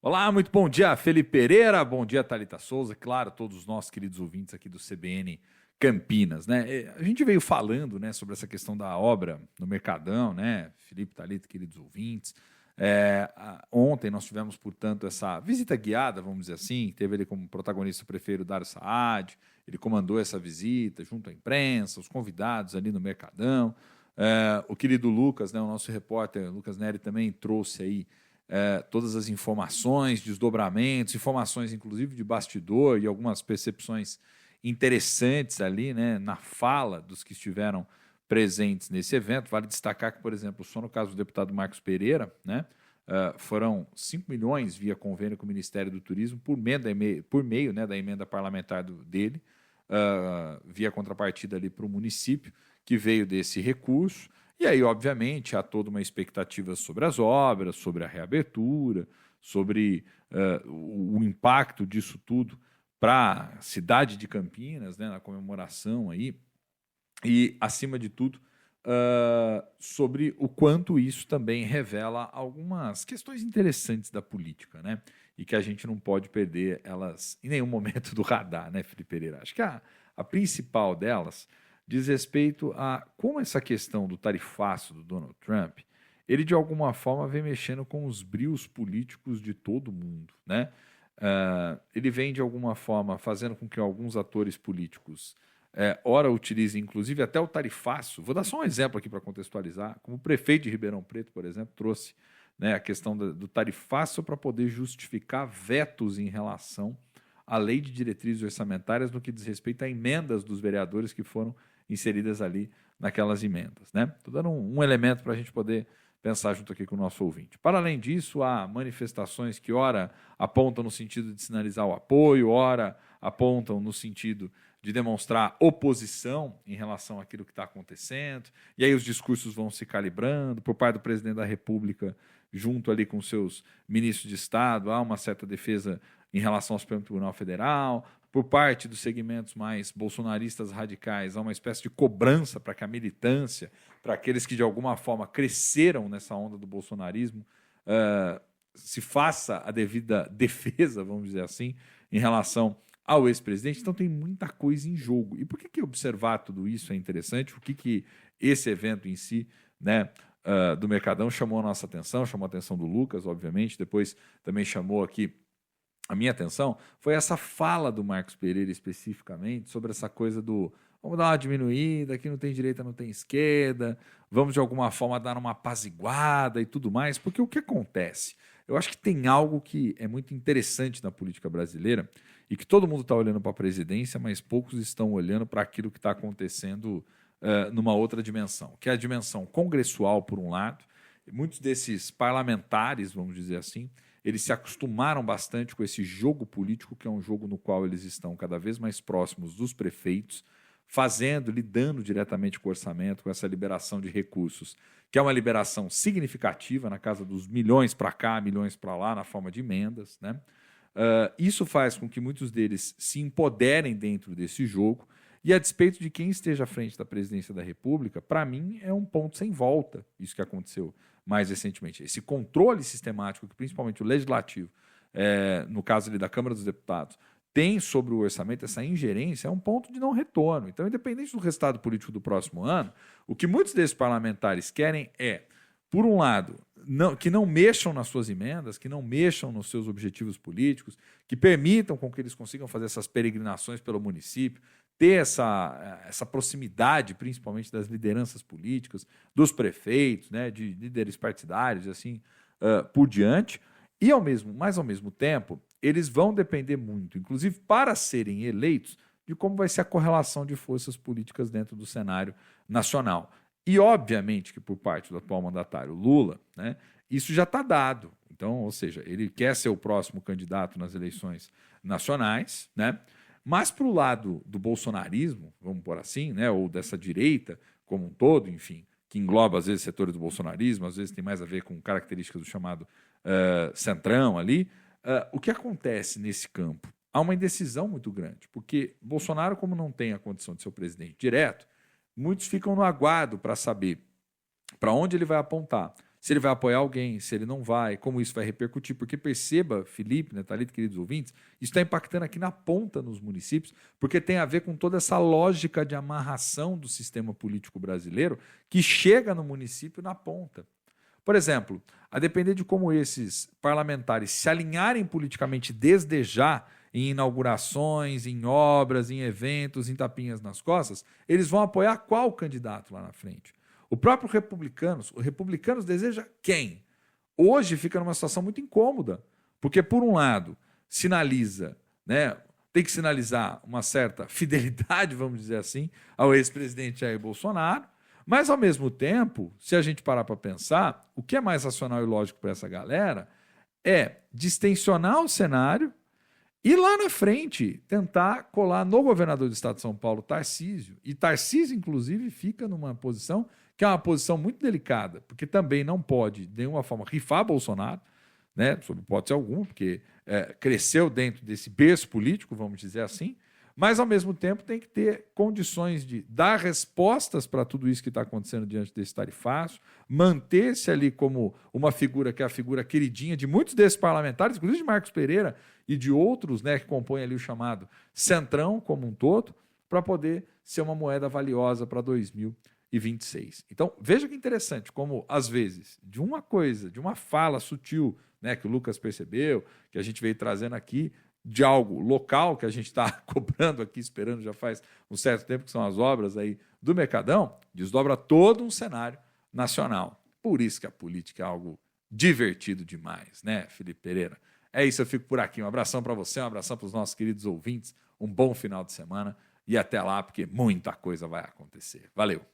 Olá, muito bom dia, Felipe Pereira, bom dia, Thalita Souza, claro, todos os nossos queridos ouvintes aqui do CBN Campinas, né? A gente veio falando, né, sobre essa questão da obra no Mercadão, né, Felipe, Thalita, queridos ouvintes. Ontem nós tivemos, portanto, essa visita guiada, vamos dizer assim, teve ele como protagonista o prefeito Dário Saad, ele comandou essa visita junto à imprensa, os convidados ali no Mercadão. O querido Lucas, né, o nosso repórter Lucas Neri também trouxe aí todas as informações, desdobramentos, informações inclusive de bastidor e algumas percepções interessantes ali, né, na fala dos que estiveram presentes nesse evento. Vale destacar que, por exemplo, só no caso do deputado Marcos Pereira, né, foram 5 milhões via convênio com o Ministério do Turismo por meio, né, da emenda parlamentar dele, via contrapartida ali para o município, que veio desse recurso. E aí, obviamente, há toda uma expectativa sobre as obras, sobre a reabertura, sobre o impacto disso tudo para a cidade de Campinas, né, na comemoração aí, e, acima de tudo, sobre o quanto isso também revela algumas questões interessantes da política, né, e que a gente não pode perder elas em nenhum momento do radar, né, Felipe Pereira? Acho que a principal delas diz respeito a como essa questão do tarifaço do Donald Trump, ele de alguma forma vem mexendo com os brios políticos de todo mundo, né? Ele vem de alguma forma fazendo com que alguns atores políticos ora utilizem inclusive até o tarifaço. Vou dar só um exemplo aqui para contextualizar, como o prefeito de Ribeirão Preto, por exemplo, trouxe, né, a questão do tarifaço para poder justificar vetos em relação à lei de diretrizes orçamentárias no que diz respeito a emendas dos vereadores que foram inseridas ali naquelas emendas, né? Estou dando um elemento para a gente poder pensar junto aqui com o nosso ouvinte. Para além disso, há manifestações que ora apontam no sentido de sinalizar o apoio, ora apontam no sentido de demonstrar oposição em relação àquilo que está acontecendo, e aí os discursos vão se calibrando, por parte do presidente da República, junto ali com seus ministros de Estado, há uma certa defesa em relação ao Supremo Tribunal Federal. Por parte dos segmentos mais bolsonaristas radicais, há uma espécie de cobrança para que a militância, para aqueles que de alguma forma cresceram nessa onda do bolsonarismo, se faça a devida defesa, vamos dizer assim, em relação ao ex-presidente. Então tem muita coisa em jogo. E por que observar tudo isso é interessante? O que esse evento em si, né, do Mercadão chamou a nossa atenção, chamou a atenção do Lucas, obviamente, depois também chamou aqui a minha atenção, foi essa fala do Marcos Pereira especificamente sobre essa coisa do vamos dar uma diminuída, aqui não tem direita, não tem esquerda, vamos de alguma forma dar uma apaziguada e tudo mais, porque o que acontece? Eu acho que tem algo que é muito interessante na política brasileira e que todo mundo está olhando para a presidência, mas poucos estão olhando para aquilo que está acontecendo numa outra dimensão, que é a dimensão congressual, por um lado. Muitos desses parlamentares, vamos dizer assim, eles se acostumaram bastante com esse jogo político, que é um jogo no qual eles estão cada vez mais próximos dos prefeitos, lidando diretamente com o orçamento, com essa liberação de recursos, que é uma liberação significativa, na casa dos milhões para cá, milhões para lá, na forma de emendas, né? Isso faz com que muitos deles se empoderem dentro desse jogo, e a despeito de quem esteja à frente da presidência da República, para mim é um ponto sem volta isso que aconteceu mais recentemente. Esse controle sistemático que principalmente o Legislativo, no caso ali da Câmara dos Deputados, tem sobre o orçamento, essa ingerência, é um ponto de não retorno. Então, independente do resultado político do próximo ano, o que muitos desses parlamentares querem é, por um lado, que não mexam nas suas emendas, que não mexam nos seus objetivos políticos, que permitam com que eles consigam fazer essas peregrinações pelo município, ter essa proximidade, principalmente das lideranças políticas, dos prefeitos, né, de líderes partidários, assim por diante, e ao mesmo tempo, eles vão depender muito, inclusive para serem eleitos, de como vai ser a correlação de forças políticas dentro do cenário nacional. E, obviamente, que por parte do atual mandatário Lula, né, isso já está dado. Então, ou seja, ele quer ser o próximo candidato nas eleições nacionais, né? Mas para o lado do bolsonarismo, vamos pôr assim, né, ou dessa direita como um todo, enfim, que engloba às vezes setores do bolsonarismo, às vezes tem mais a ver com características do chamado centrão ali, o que acontece nesse campo? Há uma indecisão muito grande, porque Bolsonaro, como não tem a condição de ser o presidente direto, muitos ficam no aguardo para saber para onde ele vai apontar. se ele vai apoiar alguém, se ele não vai, como isso vai repercutir. Porque perceba, Felipe, né, Thalita, queridos ouvintes, isso está impactando aqui na ponta nos municípios, porque tem a ver com toda essa lógica de amarração do sistema político brasileiro que chega no município na ponta. Por exemplo, a depender de como esses parlamentares se alinharem politicamente desde já, em inaugurações, em obras, em eventos, em tapinhas nas costas, eles vão apoiar qual candidato lá na frente? O próprio Republicanos deseja quem? Hoje fica numa situação muito incômoda, porque, por um lado, sinaliza, né, tem que sinalizar uma certa fidelidade, vamos dizer assim, ao ex-presidente Jair Bolsonaro, mas, ao mesmo tempo, se a gente parar para pensar, o que é mais racional e lógico para essa galera é distensionar o cenário e lá na frente tentar colar no governador do estado de São Paulo, Tarcísio. E Tarcísio, inclusive, fica numa posição que é uma posição muito delicada, porque também não pode, de nenhuma forma, rifar Bolsonaro, né, sob hipótese alguma, porque cresceu dentro desse berço político, vamos dizer assim, mas, ao mesmo tempo, tem que ter condições de dar respostas para tudo isso que está acontecendo diante desse tarifácio, manter-se ali como uma figura que é a figura queridinha de muitos desses parlamentares, inclusive de Marcos Pereira e de outros, né, que compõem ali o chamado Centrão como um todo, para poder ser uma moeda valiosa para 2026. Então, veja que interessante como, às vezes, de uma coisa, de uma fala sutil, né, que o Lucas percebeu, que a gente veio trazendo aqui, de algo local que a gente está cobrando aqui, esperando já faz um certo tempo, que são as obras aí do Mercadão, desdobra todo um cenário nacional. Por isso que a política é algo divertido demais, né, Felipe Pereira? É isso, eu fico por aqui. Um abração para você, um abração para os nossos queridos ouvintes, um bom final de semana e até lá, porque muita coisa vai acontecer. Valeu!